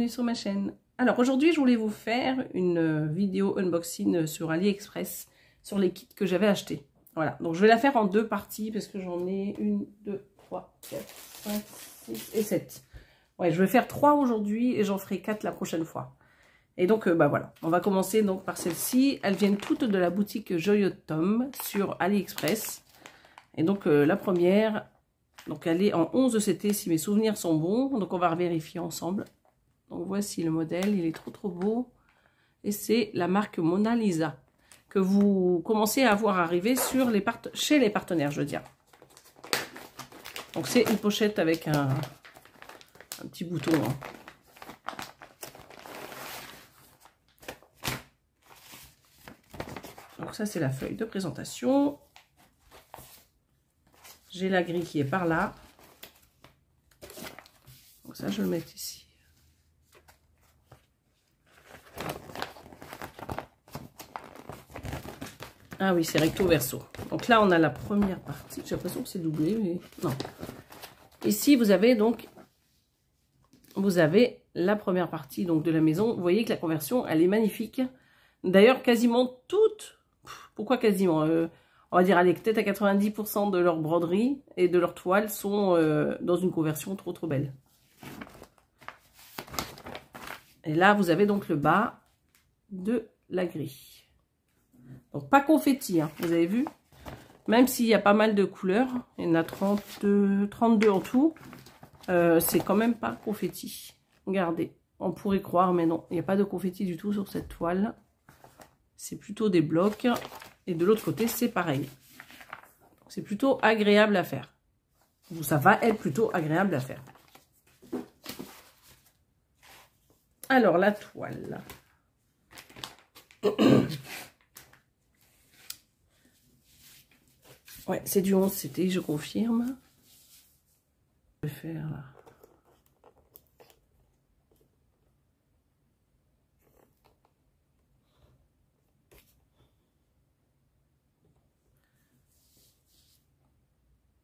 bienvenue sur ma chaîne. Alors aujourd'hui je voulais vous faire une vidéo unboxing sur AliExpress sur les kits que j'avais achetés. Voilà, donc je vais la faire en deux parties parce que j'en ai 1, 2, 3, 4, 5, 6 et 7. Ouais, je vais faire 3 aujourd'hui et j'en ferai 4 la prochaine fois. Et donc bah voilà, on va commencer donc par celle-ci. Elles viennent toutes de la boutique Joyeux Tom sur AliExpress. Et donc la première, donc elle est en 11 CT si mes souvenirs sont bons. Donc on va vérifier ensemble. Donc voici le modèle, il est trop beau. Et c'est la marque Mona Lisa que vous commencez à voir arriver sur chez les partenaires, je veux dire. Donc c'est une pochette avec un petit bouton. Hein. Donc ça c'est la feuille de présentation. J'ai la grille qui est par là. Donc ça je vais le mettre ici. Ah oui, c'est recto verso. Donc là, on a la première partie. J'ai l'impression que c'est doublé, mais non. Ici, vous avez la première partie donc de la maison. Vous voyez que la conversion, elle est magnifique. D'ailleurs, quasiment toutes. Pourquoi quasiment on va dire, allez, peut-être à 90% de leur broderie et de leur toile sont dans une conversion trop belle. Et là, vous avez donc le bas de la grille. Donc pas confetti, hein, vous avez vu. Même s'il y a pas mal de couleurs, il y en a 32 en tout, c'est quand même pas confetti. Regardez, on pourrait croire, mais non, il n'y a pas de confetti du tout sur cette toile. C'est plutôt des blocs. Et de l'autre côté, c'est pareil. C'est plutôt agréable à faire. Ou ça va être plutôt agréable à faire. Alors, la toile. Ouais, c'est du 11 CT, je confirme. Je vais faire là.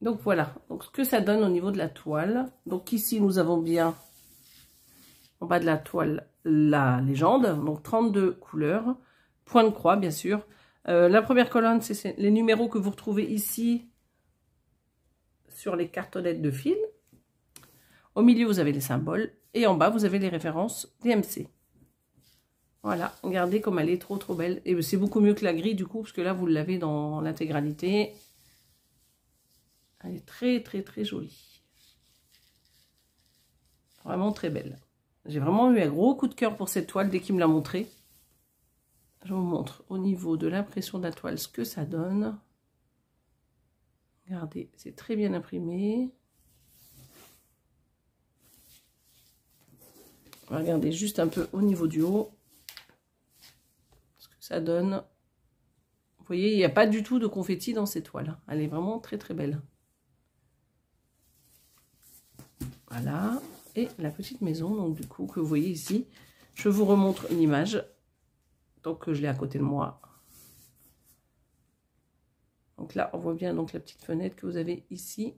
Donc voilà, donc ce que ça donne au niveau de la toile. Donc ici, nous avons bien en bas de la toile la légende, donc 32 couleurs, point de croix bien sûr. La première colonne, c'est les numéros que vous retrouvez ici sur les cartonnettes de fil. Au milieu, vous avez les symboles. Et en bas, vous avez les références DMC. Voilà, regardez comme elle est trop belle. Et c'est beaucoup mieux que la grille du coup, parce que là, vous l'avez dans l'intégralité. Elle est très jolie. Vraiment très belle. J'ai vraiment eu un gros coup de cœur pour cette toile dès qu'il me l'a montrée. Je vous montre au niveau de l'impression de la toile ce que ça donne. Regardez, c'est très bien imprimé. On va regarder juste un peu au niveau du haut ce que ça donne. Vous voyez, il n'y a pas du tout de confetti dans cette toile. Elle est vraiment très belle. Voilà. Et la petite maison, donc du coup, que vous voyez ici. Je vous remontre l'image. Donc je l'ai à côté de moi. Donc là, on voit bien donc la petite fenêtre que vous avez ici.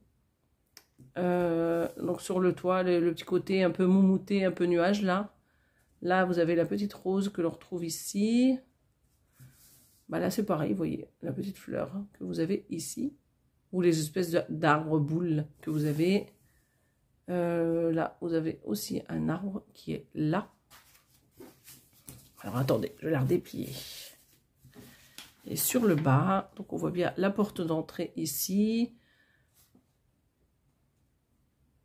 Donc sur le toit, le petit côté un peu moumouté, un peu nuage là. Là, vous avez la petite rose que l'on retrouve ici. Bah là, c'est pareil, vous voyez, la petite fleur que vous avez ici. Ou les espèces d'arbres boules que vous avez. Là, vous avez aussi un arbre qui est là. Alors attendez, je vais la redéplier. Et sur le bas, donc on voit bien la porte d'entrée ici.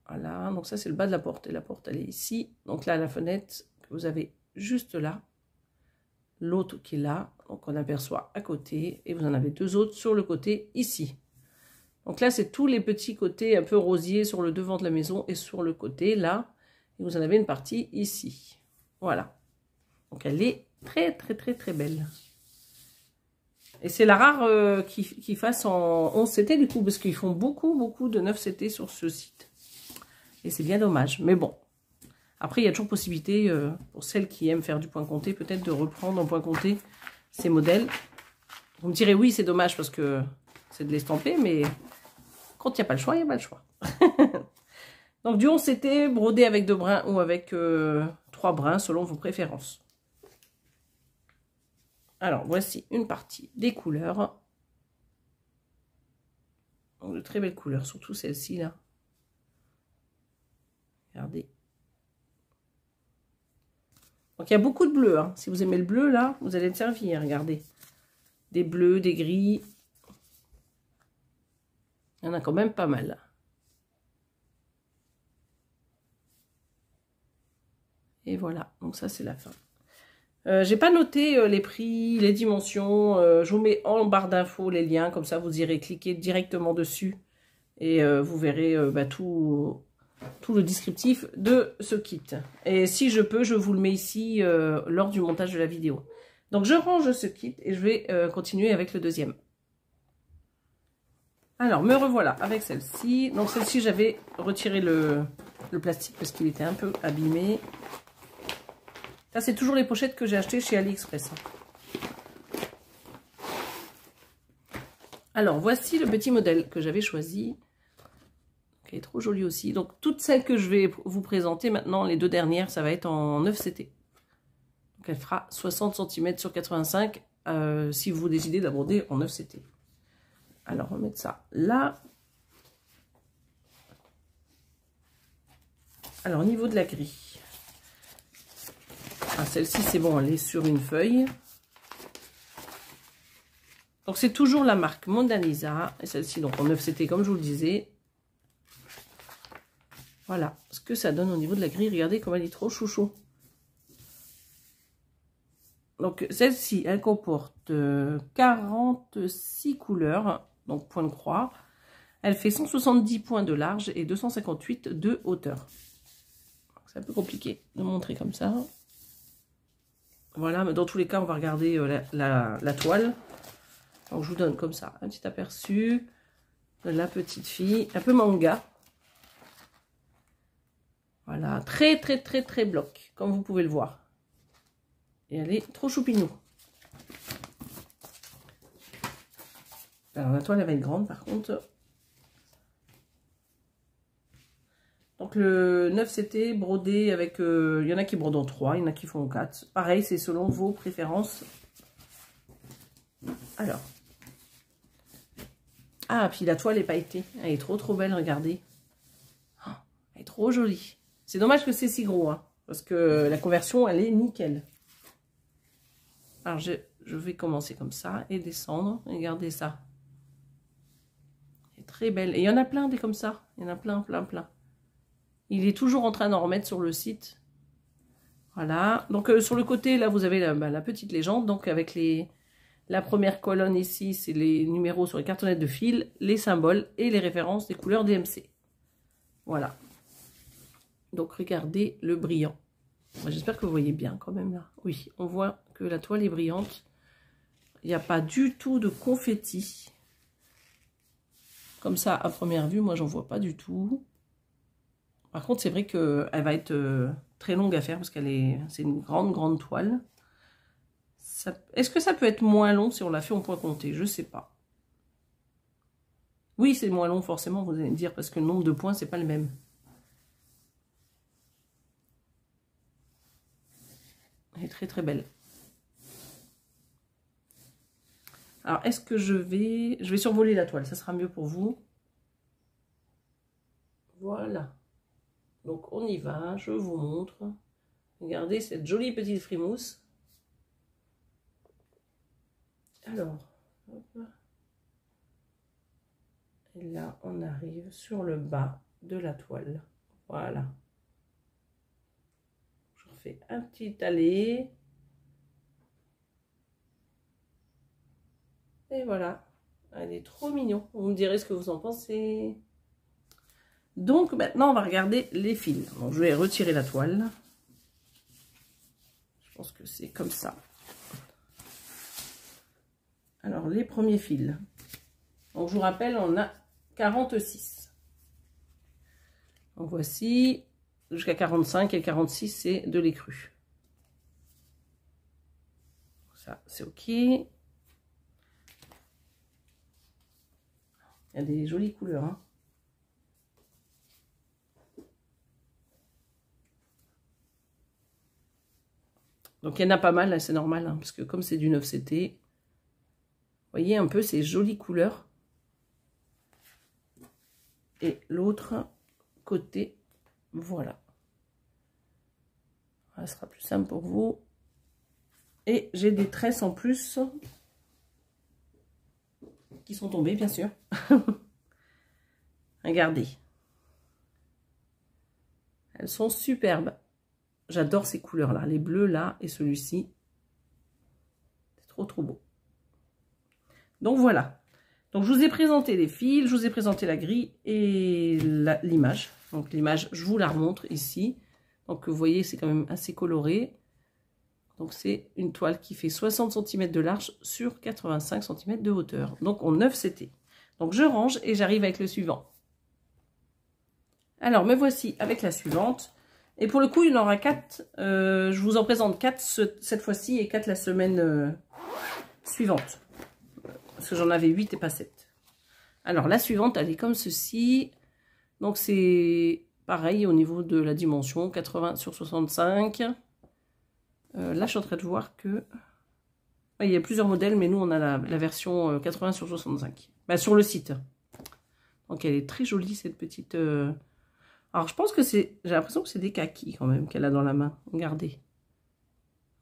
Voilà, donc ça c'est le bas de la porte. Et la porte elle est ici. Donc là la fenêtre que vous avez juste là. L'autre qui est là. Donc on aperçoit à côté. Et vous en avez deux autres sur le côté ici. Donc là c'est tous les petits côtés un peu rosiers sur le devant de la maison. Et sur le côté là. Et vous en avez une partie ici. Voilà. Donc elle est très belle. Et c'est la rare qui fasse en 11 CT du coup, parce qu'ils font beaucoup de 9 CT sur ce site. Et c'est bien dommage, mais bon. Après, il y a toujours possibilité, pour celles qui aiment faire du point compté, peut-être de reprendre en point compté ces modèles. Vous me direz, oui, c'est dommage parce que c'est de l'estamper, mais quand il n'y a pas le choix, il n'y a pas le choix. Donc du 11 CT brodé avec de brun ou avec 3 brins selon vos préférences. Alors, voici une partie des couleurs. Donc, de très belles couleurs, surtout celle-ci là. Regardez. Donc, il y a beaucoup de bleu. Hein. Si vous aimez le bleu, là, vous allez le servir. Regardez. Des bleus, des gris. Il y en a quand même pas mal. Et voilà. Donc, ça, c'est la fin. J'ai pas noté les prix, les dimensions. Je vous mets en barre d'infos les liens. Comme ça, vous irez cliquer directement dessus. Et vous verrez tout le descriptif de ce kit. Et si je peux, je vous le mets ici lors du montage de la vidéo. Donc, je range ce kit et je vais continuer avec le deuxième. Alors, me revoilà avec celle-ci. Donc, celle-ci, j'avais retiré le plastique parce qu'il était un peu abîmé. Ça, c'est toujours les pochettes que j'ai achetées chez AliExpress. Alors, voici le petit modèle que j'avais choisi. Elle est trop jolie aussi. Donc, toutes celles que je vais vous présenter maintenant, les 2 dernières, ça va être en 9CT. Donc, elle fera 60 cm sur 85 si vous décidez d'aborder en 9CT. Alors, on va mettre ça là. Alors, au niveau de la grille. Ah, celle-ci, c'est bon, elle est sur une feuille. Donc, c'est toujours la marque Mondanisa. Et celle-ci, donc en 9CT, comme je vous le disais. Voilà ce que ça donne au niveau de la grille. Regardez comme elle est trop chouchou. Donc, celle-ci, elle comporte 46 couleurs. Donc, point de croix. Elle fait 170 points de large et 258 de hauteur. C'est un peu compliqué de montrer comme ça. Voilà, mais dans tous les cas, on va regarder la toile. Donc, je vous donne comme ça un petit aperçu de la petite fille. Un peu manga. Voilà, très bloc, comme vous pouvez le voir. Et elle est trop choupinou. Alors, la toile, elle va être grande, par contre. Donc, le 9CT brodé avec... il y en a qui brodent en 3, il y en a qui font en 4. Pareil, c'est selon vos préférences. Alors. Ah, puis la toile est pailletée. Elle est trop belle, regardez. Oh, elle est trop jolie. C'est dommage que c'est si gros, hein, parce que la conversion, elle est nickel. Alors, je vais commencer comme ça et descendre. Regardez ça. Elle est très belle. Et il y en a plein des comme ça. Il y en a plein. Il est toujours en train d'en remettre sur le site. Voilà. Donc, sur le côté, là, vous avez la petite légende. Donc, avec la première colonne ici, c'est les numéros sur les cartonnettes de fil, les symboles et les références des couleurs DMC. Voilà. Donc, regardez le brillant. J'espère que vous voyez bien quand même là. Oui, on voit que la toile est brillante. Il n'y a pas du tout de confetti. Comme ça, à première vue, moi, j'en vois pas du tout. Par contre, c'est vrai qu'elle va être très longue à faire parce c'est une grande toile. Est-ce que ça peut être moins long si on l'a fait en point compté? Je sais pas. Oui, c'est moins long forcément, vous allez me dire, parce que le nombre de points, c'est pas le même. Elle est très belle. Alors, est-ce que je vais survoler la toile, ça sera mieux pour vous. Voilà. Donc, on y va, je vous montre. Regardez cette jolie petite frimousse. Alors, hop. Et là, on arrive sur le bas de la toile. Voilà. Je refais un petit allé. Et voilà. Elle est trop mignon. Vous me direz ce que vous en pensez. Donc, maintenant, on va regarder les fils. Donc, je vais retirer la toile. Je pense que c'est comme ça. Alors, les premiers fils. Donc, je vous rappelle, on a 46. Donc, voici jusqu'à 45 et 46, c'est de l'écru. Ça, c'est OK. Il y a des jolies couleurs, hein. Donc il y en a pas mal, là, c'est normal, hein, parce que comme c'est du 9CT, vous voyez un peu ces jolies couleurs. Et l'autre côté, voilà. Ça sera plus simple pour vous. Et j'ai des tresses en plus qui sont tombées, bien sûr. Regardez. Elles sont superbes. J'adore ces couleurs-là. Les bleus, là, et celui-ci. C'est trop, trop beau. Donc, voilà. Donc, je vous ai présenté les fils, je vous ai présenté la grille et l'image. Donc, l'image, je vous la remontre ici. Donc, vous voyez, c'est quand même assez coloré. Donc, c'est une toile qui fait 60 cm de large sur 85 cm de hauteur. Donc, en 9CT. Donc, je range et j'arrive avec le suivant. Alors, me voici avec la suivante. Et pour le coup, il y en aura 4. Je vous en présente 4 cette fois-ci et 4 la semaine suivante. Parce que j'en avais 8 et pas 7. Alors, la suivante, elle est comme ceci. Donc, c'est pareil au niveau de la dimension, 80 sur 65. Là, je suis en train de voir que... il y a plusieurs modèles, mais nous, on a la version 80 sur 65. Bah, sur le site. Donc, elle est très jolie, cette petite... Alors, je pense que c'est... J'ai l'impression que c'est des kakis, quand même, qu'elle a dans la main. Regardez.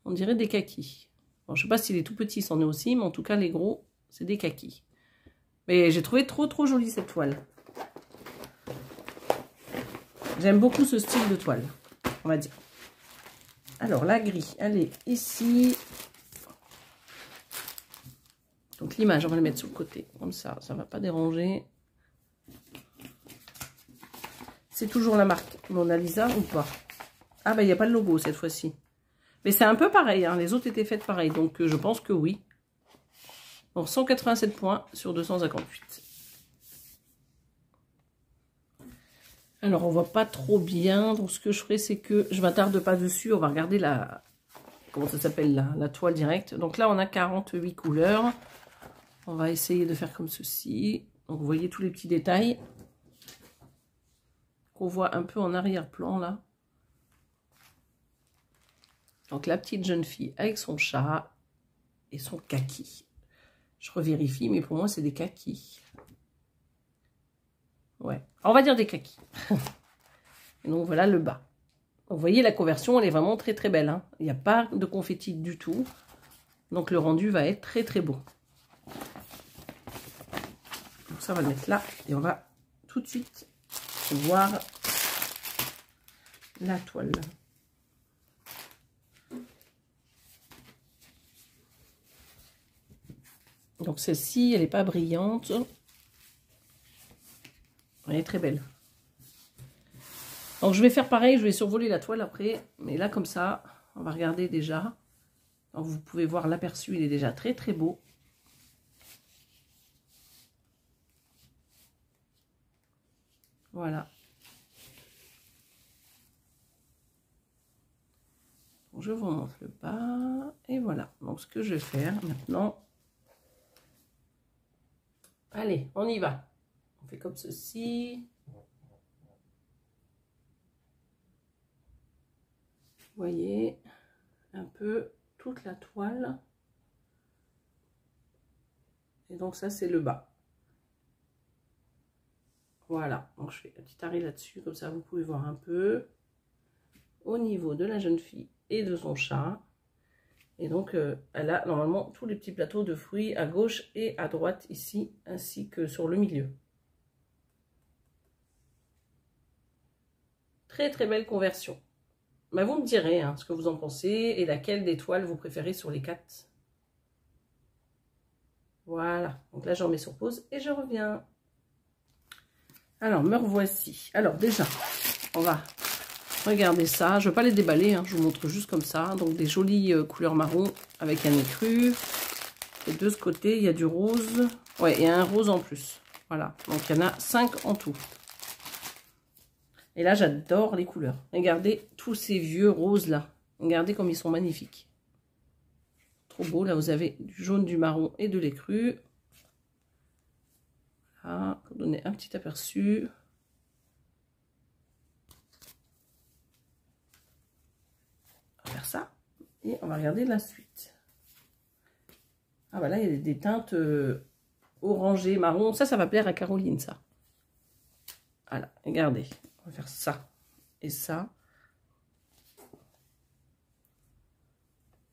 On dirait des kakis. Bon, je sais pas si les tout petits c'en est aussi, mais en tout cas, les gros, c'est des kakis. Mais j'ai trouvé trop, trop jolie, cette toile. J'aime beaucoup ce style de toile, on va dire. Alors, la grille, elle est ici. Donc, l'image, on va la mettre sur le côté. Comme ça, ça ne va pas déranger. C'est toujours la marque Mona Lisa ou pas? Ah, bah, il n'y a pas le logo cette fois-ci. Mais c'est un peu pareil, hein. Les autres étaient faites pareil. Donc, je pense que oui. Donc, 187 points sur 258. Alors, on voit pas trop bien. Donc, ce que je ferai, c'est que je m'attarde pas dessus. On va regarder la... Comment ça s'appelle, la toile directe. Donc là, on a 48 couleurs. On va essayer de faire comme ceci. Donc, vous voyez tous les petits détails qu'on voit un peu en arrière-plan, là. Donc, la petite jeune fille avec son chat et son kaki. Je revérifie, mais pour moi, c'est des kakis. Ouais, on va dire des kakis. Et donc, voilà le bas. Donc, vous voyez, la conversion, elle est vraiment très, très belle. Hein. Il n'y a pas de confetti du tout. Donc, le rendu va être très, très beau. Donc, ça, on va le mettre là. Et on va tout de suite voir la toile. Donc, celle-ci, elle n'est pas brillante. Elle est très belle. Donc, je vais faire pareil. Je vais survoler la toile après. Mais là, comme ça, on va regarder déjà. Donc, vous pouvez voir l'aperçu. Il est déjà très, très beau. Voilà. Donc, je vous montre le bas. Et voilà. Donc, ce que je vais faire maintenant. Allez, on y va. On fait comme ceci. Vous voyez un peu toute la toile. Et donc ça, c'est le bas. Voilà. Donc je fais un petit arrêt là-dessus. Comme ça, vous pouvez voir un peu au niveau de la jeune fille et de son chat. Et donc, elle a normalement tous les petits plateaux de fruits à gauche et à droite ici, ainsi que sur le milieu. Très très belle conversion. Bah, vous me direz hein, ce que vous en pensez et laquelle des toiles vous préférez sur les 4. Voilà. Donc là, je remets sur pause et je reviens. Alors, me revoici. Alors déjà, on va regarder ça. Je ne vais pas les déballer, hein, je vous montre juste comme ça. Donc des jolies couleurs marron avec un écru. Et de ce côté, il y a du rose. Ouais, il y a un rose en plus. Voilà, donc il y en a 5 en tout. Et là, j'adore les couleurs. Regardez tous ces vieux roses là. Regardez comme ils sont magnifiques. Trop beau. Là, vous avez du jaune, du marron et de l'écru. Voilà, pour donner un petit aperçu. On va faire ça. Et on va regarder la suite. Ah bah là, il y a des teintes orangées, marron. Ça va plaire à Caroline, ça. Voilà, regardez. On va faire ça et ça.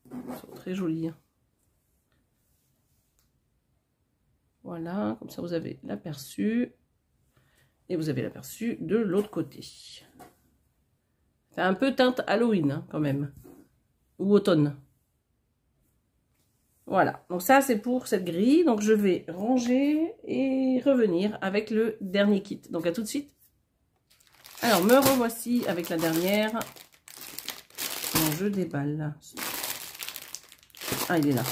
Ils sont très jolis. Hein. Voilà, comme ça vous avez l'aperçu. Et vous avez l'aperçu de l'autre côté. C'est un peu teinte Halloween, hein, quand même. Ou automne. Voilà, donc ça c'est pour cette grille. Donc je vais ranger et revenir avec le dernier kit. Donc à tout de suite. Alors me revoici avec la dernière. Donc je déballe. Ah, il est là.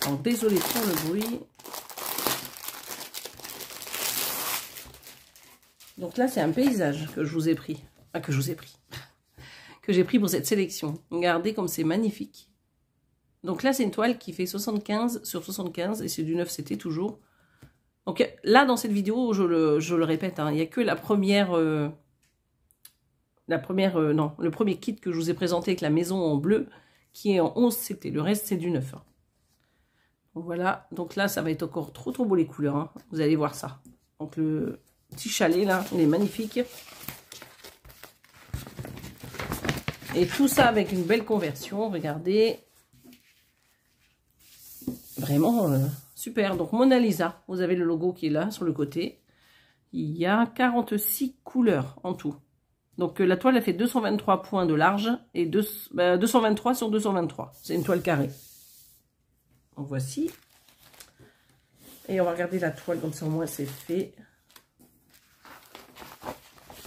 Donc désolé pour le bruit. Donc là c'est un paysage que je vous ai pris. Ah, que je vous ai pris. Que j'ai pris pour cette sélection. Regardez comme c'est magnifique. Donc là, c'est une toile qui fait 75 sur 75 et c'est du 9 CT toujours. Donc là, dans cette vidéo, je le répète, hein, il n'y a que le premier kit que je vous ai présenté avec la maison en bleu qui est en 11 CT. Le reste, c'est du 9. Hein. Donc voilà, donc là, ça va être encore trop beau les couleurs. Hein. Vous allez voir ça. Donc le petit chalet, là, il est magnifique. Et tout ça avec une belle conversion, regardez. Vraiment super. Donc Mona Lisa, vous avez le logo qui est là sur le côté. Il y a 46 couleurs en tout. Donc la toile elle fait 223 points de large et 223 sur 223. C'est une toile carrée. Donc voici. Et on va regarder la toile comme ça au moins c'est fait.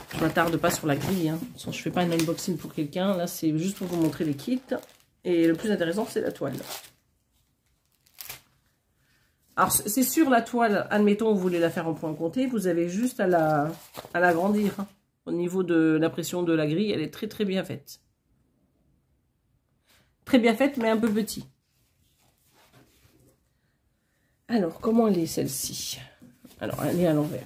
Je ne m'attarde pas sur la grille. Hein. Je ne fais pas un unboxing pour quelqu'un. Là c'est juste pour vous montrer les kits. Et le plus intéressant c'est la toile. Alors, c'est sûr, la toile, admettons, vous voulez la faire en point compté, vous avez juste à l'agrandir. Hein. Au niveau de la pression de la grille, elle est très bien faite. Très bien faite, mais un peu petit. Alors, comment elle est celle-ci? Alors, elle est à l'envers.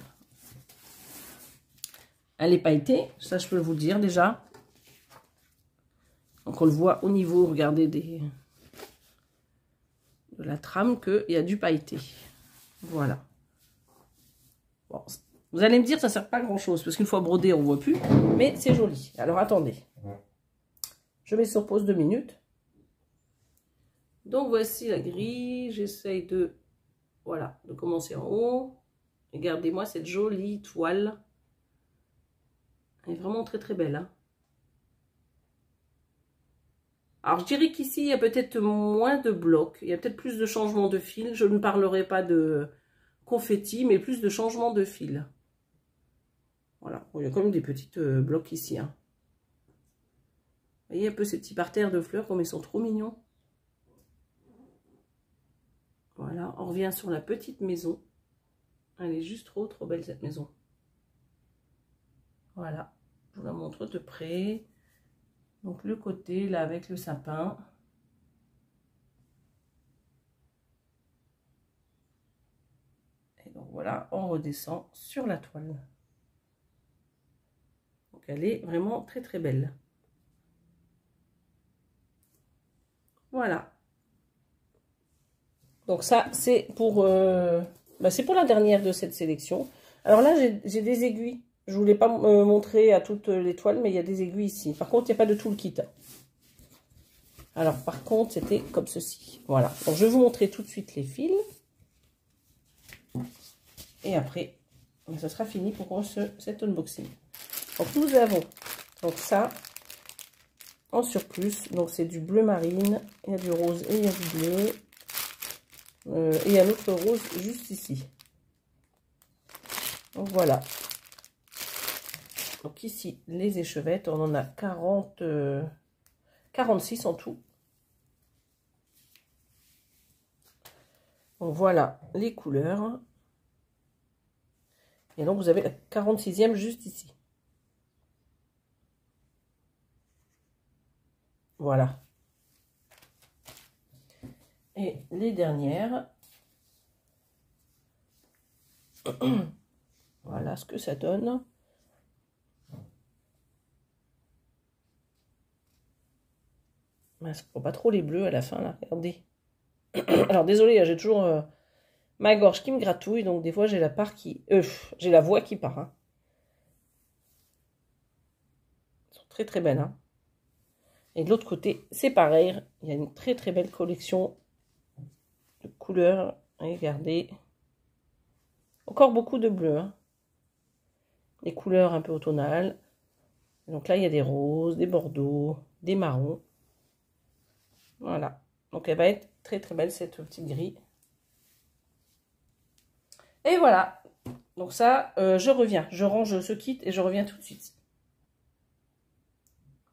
Elle est pailletée, ça je peux vous le dire déjà. Donc, on le voit au niveau, regardez, de la trame qu'il y a du pailleté. Voilà. Bon, vous allez me dire, ça ne sert pas à grand chose, parce qu'une fois brodé, on ne voit plus, mais c'est joli. Alors, attendez. Je mets sur pause 2 minutes. Donc, voici la grille. J'essaye de commencer en haut. Regardez-moi cette jolie toile. Elle est vraiment très belle. Hein. Alors, je dirais qu'ici, il y a peut-être moins de blocs. Il y a peut-être plus de changements de fil. Je ne parlerai pas de confetti, mais plus de changements de fil. Voilà. Bon, il y a quand même des petites blocs ici. Hein. Vous voyez un peu ces petits parterres de fleurs, comme ils sont trop mignons. Voilà. On revient sur la petite maison. Elle est juste trop belle, cette maison. Voilà. Je vous la montre de près. Donc le côté là avec le sapin. Et donc voilà, on redescend sur la toile. Donc elle est vraiment très belle. Voilà. Donc ça c'est pour la dernière de cette sélection. Alors là j'ai des aiguilles. Je ne voulais pas montrer à toutes les toiles, mais il y a des aiguilles ici. Par contre, il n'y a pas de tout le kit. Alors, par contre, c'était comme ceci. Voilà. Donc, je vais vous montrer tout de suite les fils. Et après, ça sera fini pour cet unboxing. Donc, nous avons donc ça en surplus. Donc, c'est du bleu marine. Il y a du rose et il y a du bleu. Et un autre rose juste ici. Donc, voilà. Donc ici, les échevettes, on en a 46 en tout. Donc voilà les couleurs. Et donc vous avez la 46e juste ici. Voilà. Et les dernières. Voilà ce que ça donne. Ça ne prend pas trop les bleus à la fin, là, regardez. Alors, désolé, j'ai toujours ma gorge qui me gratouille, donc des fois, j'ai la j'ai la voix qui part. Hein. Elles sont très, très belles. Hein. Et de l'autre côté, c'est pareil. Il y a une très, très belle collection de couleurs. Regardez. Encore beaucoup de bleu. Hein. Des couleurs un peu automnales. Donc là, il y a des roses, des bordeaux, des marrons. Voilà. Donc elle va être très très belle cette petite grille. Et voilà. Donc ça, je reviens. Je range ce kit et je reviens tout de suite.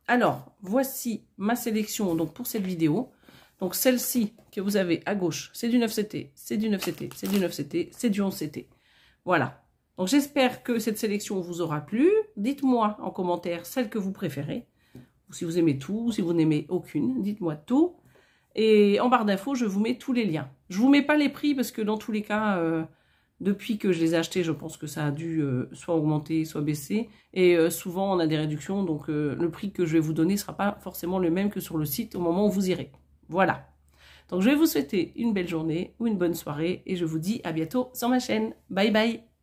Alors, voici ma sélection donc pour cette vidéo. Donc celle-ci que vous avez à gauche, c'est du 9CT, c'est du 9CT, c'est du 9CT, c'est du 11CT. Voilà. Donc j'espère que cette sélection vous aura plu. Dites-moi en commentaire celle que vous préférez. Ou si vous aimez tout, ou si vous n'aimez aucune, dites-moi tout. Et en barre d'infos, je vous mets tous les liens. Je ne vous mets pas les prix parce que dans tous les cas, depuis que je les ai achetés, je pense que ça a dû soit augmenter, soit baisser. Et souvent, on a des réductions. Donc le prix que je vais vous donner ne sera pas forcément le même que sur le site au moment où vous irez. Voilà. Donc je vais vous souhaiter une belle journée ou une bonne soirée. Et je vous dis à bientôt sur ma chaîne. Bye bye.